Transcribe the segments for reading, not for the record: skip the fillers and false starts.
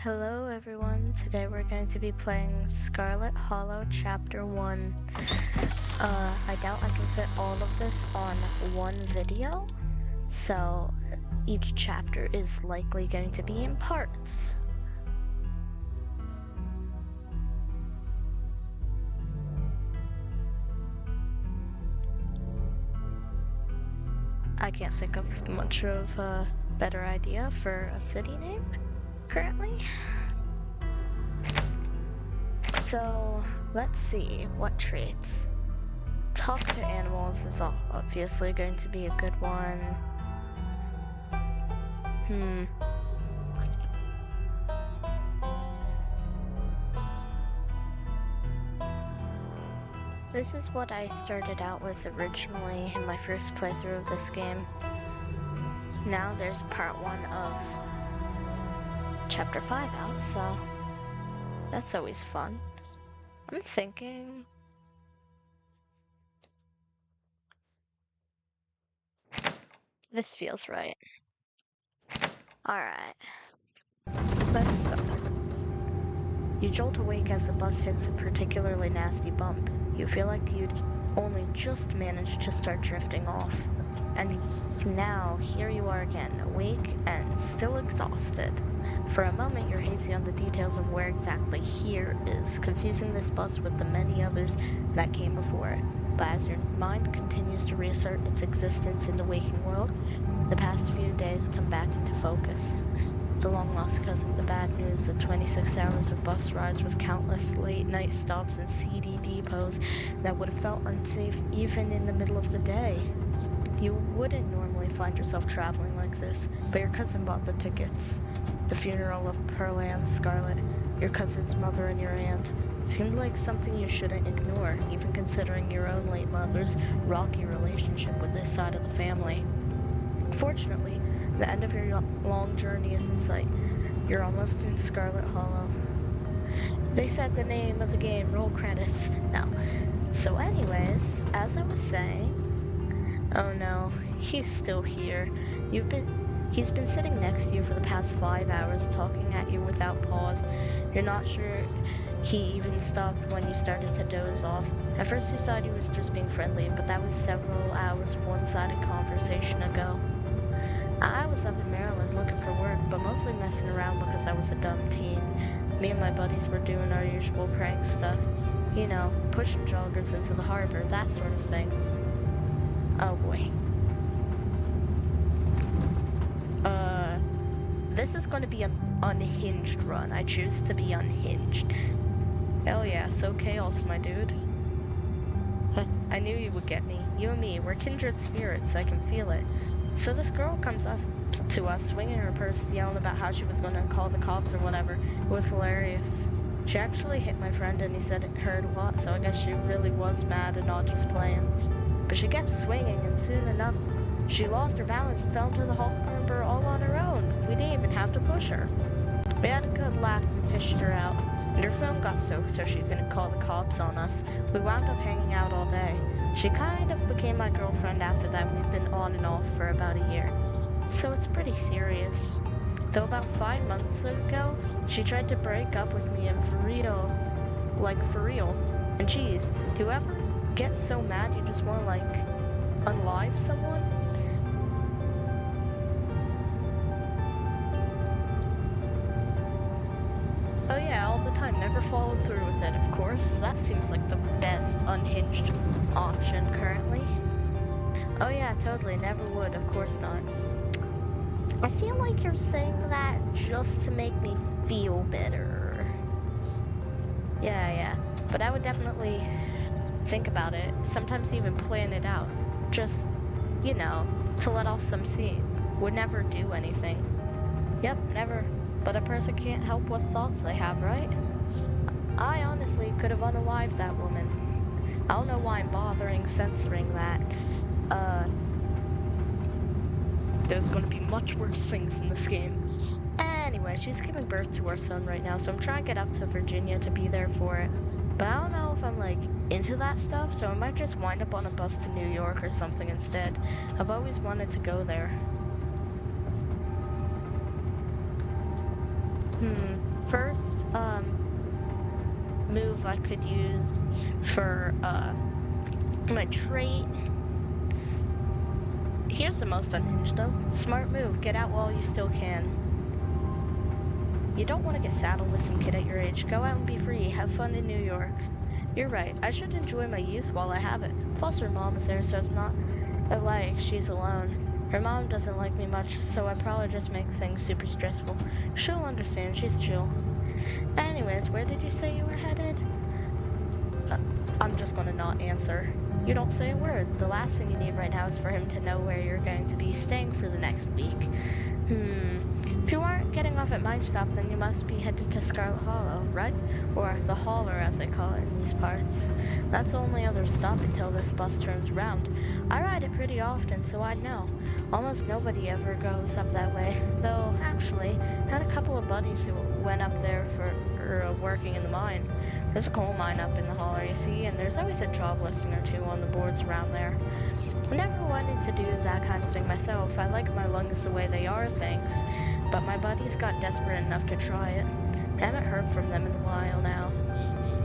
Hello everyone, today we're going to be playing Scarlet Hollow Chapter 1. I doubt I can fit all of this on one video, so each chapter is likely going to be in parts. I can't think of much of a better idea for a city name currently. So, let's see, what traits? Talk to animals is obviously going to be a good one. This is what I started out with originally in my first playthrough of this game. Now there's part 1 of Chapter 5 out, so that's always fun. I'm thinking... this feels right. Alright. Let's start. You jolt awake as the bus hits a particularly nasty bump. You feel like you'd only just managed to start drifting off. And now, here you are again, awake and still exhausted. For a moment, you're hazy on the details of where exactly here is, confusing this bus with the many others that came before it. But as your mind continues to reassert its existence in the waking world, the past few days come back into focus. The long-lost cousin, the bad news, the 26 hours of bus rides with countless late-night stops and seedy depots that would have felt unsafe even in the middle of the day. You wouldn't normally find yourself traveling like this, but your cousin bought the tickets. The funeral of Pearl and Scarlet, your cousin's mother and your aunt, seemed like something you shouldn't ignore, even considering your own late mother's rocky relationship with this side of the family. Fortunately, the end of your long journey is in sight. You're almost in Scarlet Hollow. They said the name of the game, roll credits. No. So anyways, as I was saying... oh no, he's still here. He's been sitting next to you for the past 5 hours, talking at you without pause. You're not sure he even stopped when you started to doze off. At first you thought he was just being friendly, but that was several hours of one-sided conversation ago. I was up in Maryland looking for work, but mostly messing around because I was a dumb teen. Me and my buddies were doing our usual prank stuff. You know, pushing joggers into the harbor, that sort of thing. Oh boy. This is going to be an unhinged run. I choose to be unhinged. Hell yeah, so chaos, my dude. I knew you would get me. You and me, we're kindred spirits, I can feel it. So this girl comes to us, swinging her purse, yelling about how she was going to call the cops or whatever. It was hilarious. She actually hit my friend and he said it hurt a lot, so I guess she really was mad and not just playing. But she kept swinging, and soon enough, she lost her balance and fell into the harbor all on her own. We didn't even have to push her. We had a good laugh and fished her out, and her phone got soaked so she couldn't call the cops on us. We wound up hanging out all day. She kind of became my girlfriend after that. We've been on and off for about a year. So it's pretty serious. Though about 5 months ago, she tried to break up with me, and for real. Like, for real. And geez, do you ever get so mad you just want to, like, unlive someone? Oh yeah, all the time. Never follow through with it, of course. That seems like the best unhinged option currently. Oh yeah, totally. Never would. Of course not. I feel like you're saying that just to make me feel better. Yeah. But I would definitely think about it. Sometimes even plan it out. Just, you know, to let off some steam. Would never do anything. Yep, never. But a person can't help what thoughts they have, right? I honestly could have unalived that woman. I don't know why I'm bothering censoring that. There's gonna be much worse things in this game. Anyway, she's giving birth to our son right now, so I'm trying to get up to Virginia to be there for it. But I don't know if I'm, like, into that stuff, so I might just wind up on a bus to New York or something instead. I've always wanted to go there. first move I could use for my trait. Here's the most unhinged though. Smart move, get out while you still can. You don't want to get saddled with some kid at your age. Go out and be free, have fun in New York. You're right, I should enjoy my youth while I have it. Plus her mom is there, so it's not like she's alone. Her mom doesn't like me much, so I probably just make things super stressful. She'll understand, she's chill. Anyways, where did you say you were headed? I'm just gonna not answer. You don't say a word. The last thing you need right now is for him to know where you're going to be staying for the next week. If you aren't getting off at my stop, then you must be headed to Scarlet Hollow, right? Or the Holler, as they call it in these parts. That's the only other stop until this bus turns around. I ride it pretty often, so I know. Almost nobody ever goes up that way. Though, actually, I had a couple of buddies who went up there for working in the mine. There's a coal mine up in the Holler, you see, and there's always a job listing or two on the boards around there. I never wanted to do that kind of thing myself. I like my lungs the way they are, thanks. But my buddies got desperate enough to try it. I haven't heard from them in a while now.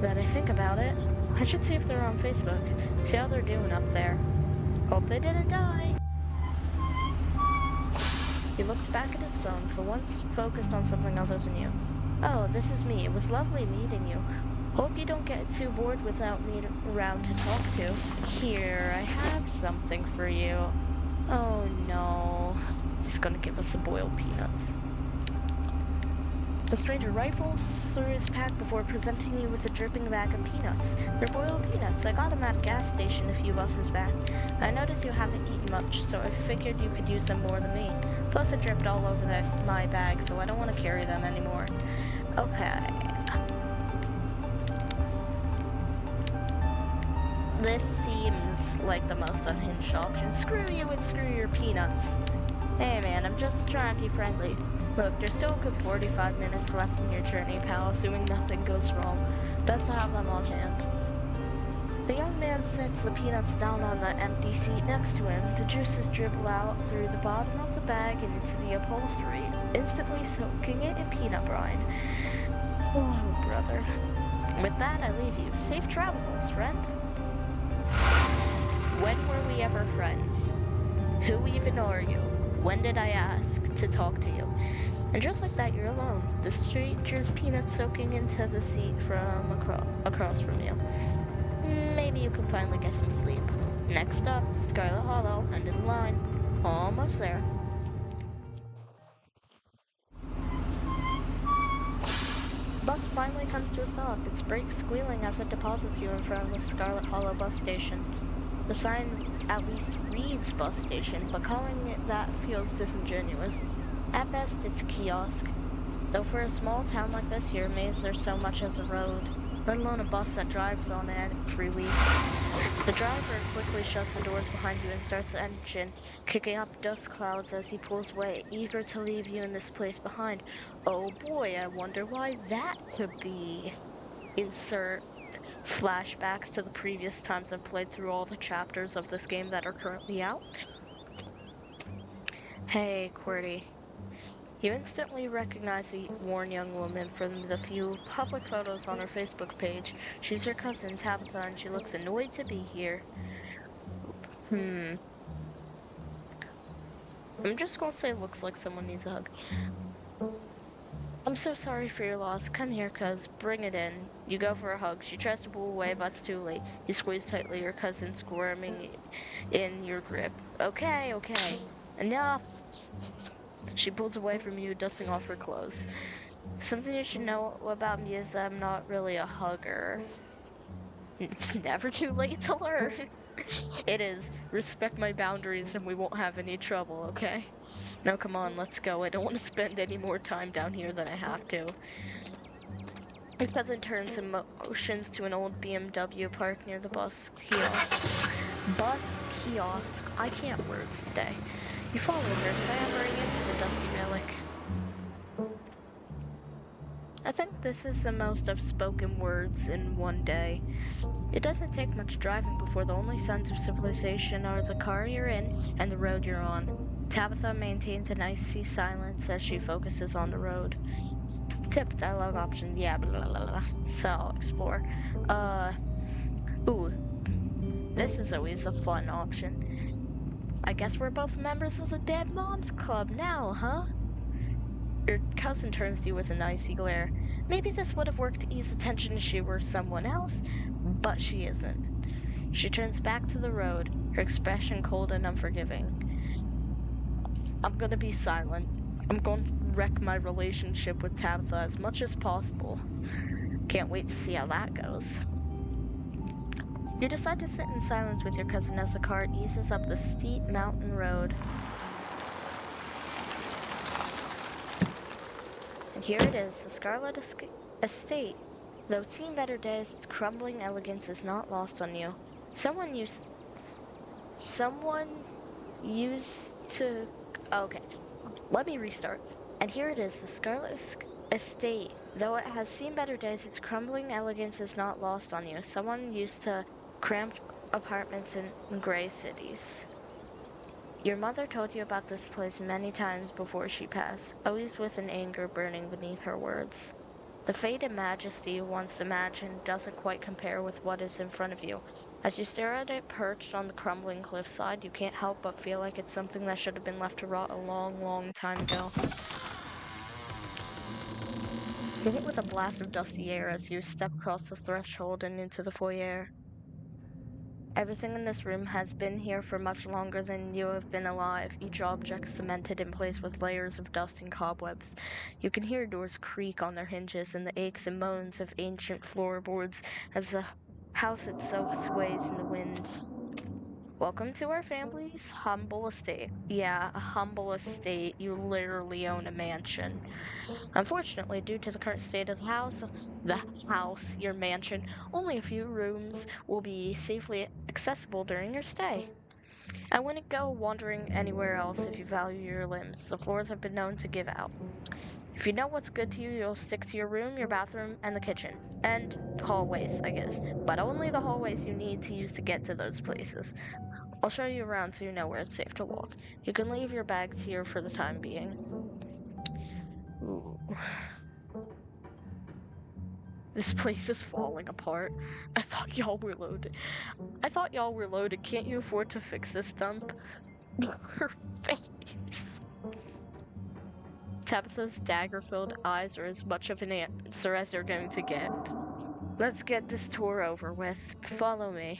That I think about it, I should see if they're on Facebook. See how they're doing up there. Hope they didn't die. He looks back at his phone, for once focused on something other than you. Oh, this is me. It was lovely meeting you. Hope you don't get too bored without me around to talk to. Here, I have something for you. Oh no. He's gonna give us some boiled peanuts. The stranger rifles through his pack before presenting you with a dripping bag of peanuts. They're boiled peanuts. I got them at a gas station a few buses back. I noticed you haven't eaten much, so I figured you could use them more than me. Plus it dripped all over my bag, so I don't want to carry them anymore. Okay. This seems like the most unhinged option. Screw you and screw your peanuts. Hey man, I'm just trying to be friendly. Look, there's still a good 45 minutes left in your journey, pal, assuming nothing goes wrong. Best to have them on hand. The young man sets the peanuts down on the empty seat next to him. The juices dribble out through the bottom of the bag and into the upholstery, instantly soaking it in peanut brine. Oh, brother. With that, I leave you. Safe travels, friend. When were we ever friends? Who even are you? When did I ask to talk to you? And just like that, you're alone. The stranger's peanuts soaking into the seat from across from you. Maybe you can finally get some sleep. Next up, Scarlet Hollow, end of the line. Almost there. Bus finally comes to a stop, its brakes squealing as it deposits you in front of the Scarlet Hollow bus station. The sign at least reads bus station, but calling it that feels disingenuous. At best, it's a kiosk. Though for a small town like this here, maybe there's so much as a road, let alone a bus that drives on it every week. The driver quickly shuts the doors behind you and starts the engine, kicking up dust clouds as he pulls away, eager to leave you in this place behind. Oh boy, I wonder why that could be. Insert flashbacks to the previous times I've played through all the chapters of this game that are currently out. Hey, QWERTY. You instantly recognize the worn young woman from the few public photos on her Facebook page. She's her cousin, Tabitha, and she looks annoyed to be here. I'm just gonna say looks like someone needs a hug. I'm so sorry for your loss. Come here, cuz. Bring it in. You go for a hug. She tries to pull away, but it's too late. You squeeze tightly, your cousin squirming in your grip. Okay. Enough! She pulls away from you, dusting off her clothes. Something you should know about me is I'm not really a hugger. It's never too late to learn. It is. Respect my boundaries and we won't have any trouble, okay? Now come on, let's go. I don't want to spend any more time down here than I have to. Your cousin turns and motions to an old BMW parked near the bus kiosk. Bus kiosk. I can't words today. You follow her, clambering into the dusty relic. I think this is the most I've spoken words in one day. It doesn't take much driving before the only signs of civilization are the car you're in and the road you're on. Tabitha maintains an icy silence as she focuses on the road. Tip, dialogue options, yeah, blah, blah, blah. So, explore. Ooh, this is always a fun option. I guess we're both members of the Dead Moms Club now, huh? Your cousin turns to you with an icy glare. Maybe this would have worked to ease the tension if she were someone else, but she isn't. She turns back to the road, her expression cold and unforgiving. I'm gonna be silent. I'm going to wreck my relationship with Tabitha as much as possible. Can't wait to see how that goes. You decide to sit in silence with your cousin as the cart eases up the steep mountain road. And here it is, the Scarlet Estate. Though it's seen better days, its crumbling elegance is not lost on you. Someone used to... Okay, let me restart. And here it is, the Scarlet Estate. Though it has seen better days, its crumbling elegance is not lost on you. Someone used to cramped apartments in gray cities. Your mother told you about this place many times before she passed, always with an anger burning beneath her words. The faded majesty you once imagined doesn't quite compare with what is in front of you. As you stare at it perched on the crumbling cliffside, you can't help but feel like it's something that should have been left to rot a long, long time ago. You're hit with a blast of dusty air as you step across the threshold and into the foyer. Everything in this room has been here for much longer than you have been alive, each object cemented in place with layers of dust and cobwebs. You can hear doors creak on their hinges and the aches and moans of ancient floorboards as the house itself sways in the wind. Welcome to our family's humble estate. Yeah, a humble estate. You literally own a mansion. Unfortunately, due to the current state of your mansion, only a few rooms will be safely accessible during your stay. I wouldn't go wandering anywhere else if you value your limbs. The floors have been known to give out. If you know what's good to you, you'll stick to your room, your bathroom, and the kitchen. And hallways, I guess. But only the hallways you need to use to get to those places. I'll show you around so you know where it's safe to walk. You can leave your bags here for the time being. Ooh. This place is falling apart. I thought y'all were loaded. Can't you afford to fix this dump? Her face. Tabitha's dagger-filled eyes are as much of an answer as you're going to get. Let's get this tour over with. Follow me.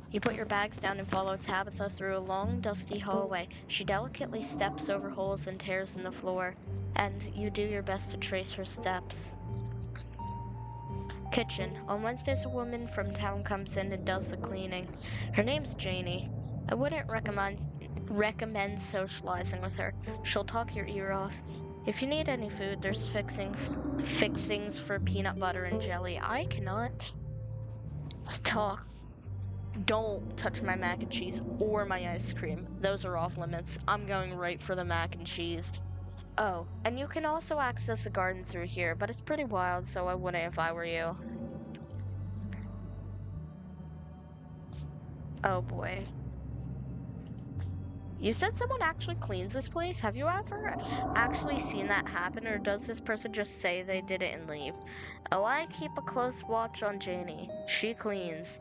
You put your bags down and follow Tabitha through a long, dusty hallway. She delicately steps over holes and tears in the floor, and you do your best to trace her steps. Kitchen. On Wednesdays, a woman from town comes in and does the cleaning. Her name's Janie. I wouldn't recommend socializing with her. She'll talk your ear off. If you need any food, there's fixings for peanut butter and jelly. I cannot talk. Don't touch my mac and cheese or my ice cream. Those are off limits. I'm going right for the mac and cheese. Oh, and you can also access the garden through here, but it's pretty wild, so I wouldn't if I were you. Oh boy. You said someone actually cleans this place? Have you ever actually seen that happen, or does this person just say they did it and leave? Oh, I keep a close watch on Janie. She cleans.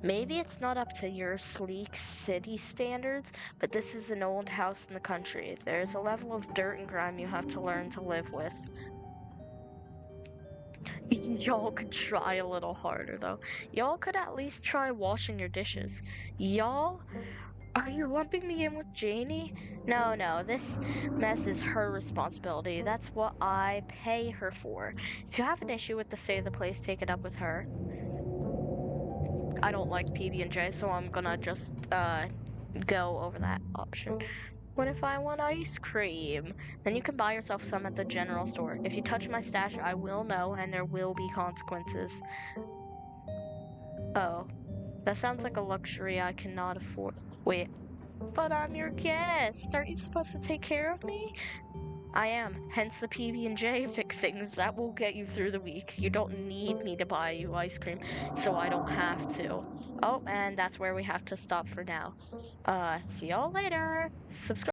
Maybe it's not up to your sleek city standards, but this is an old house in the country. There's a level of dirt and grime you have to learn to live with. Y'all could try a little harder, though. Y'all could at least try washing your dishes. Y'all? Are you lumping me in with Janie? No, this mess is her responsibility. That's what I pay her for. If you have an issue with the state of the place, take it up with her. I don't like PB&J, so I'm gonna just go over that option. What if I want ice cream? Then you can buy yourself some at the general store. If you touch my stash, I will know, and there will be consequences. Oh, that sounds like a luxury I cannot afford. Wait, but I'm your guest. Aren't you supposed to take care of me? I am, hence the PB&J fixings. That will get you through the week. You don't need me to buy you ice cream, so I don't have to. Oh, and that's where we have to stop for now. See y'all later. Subscribe.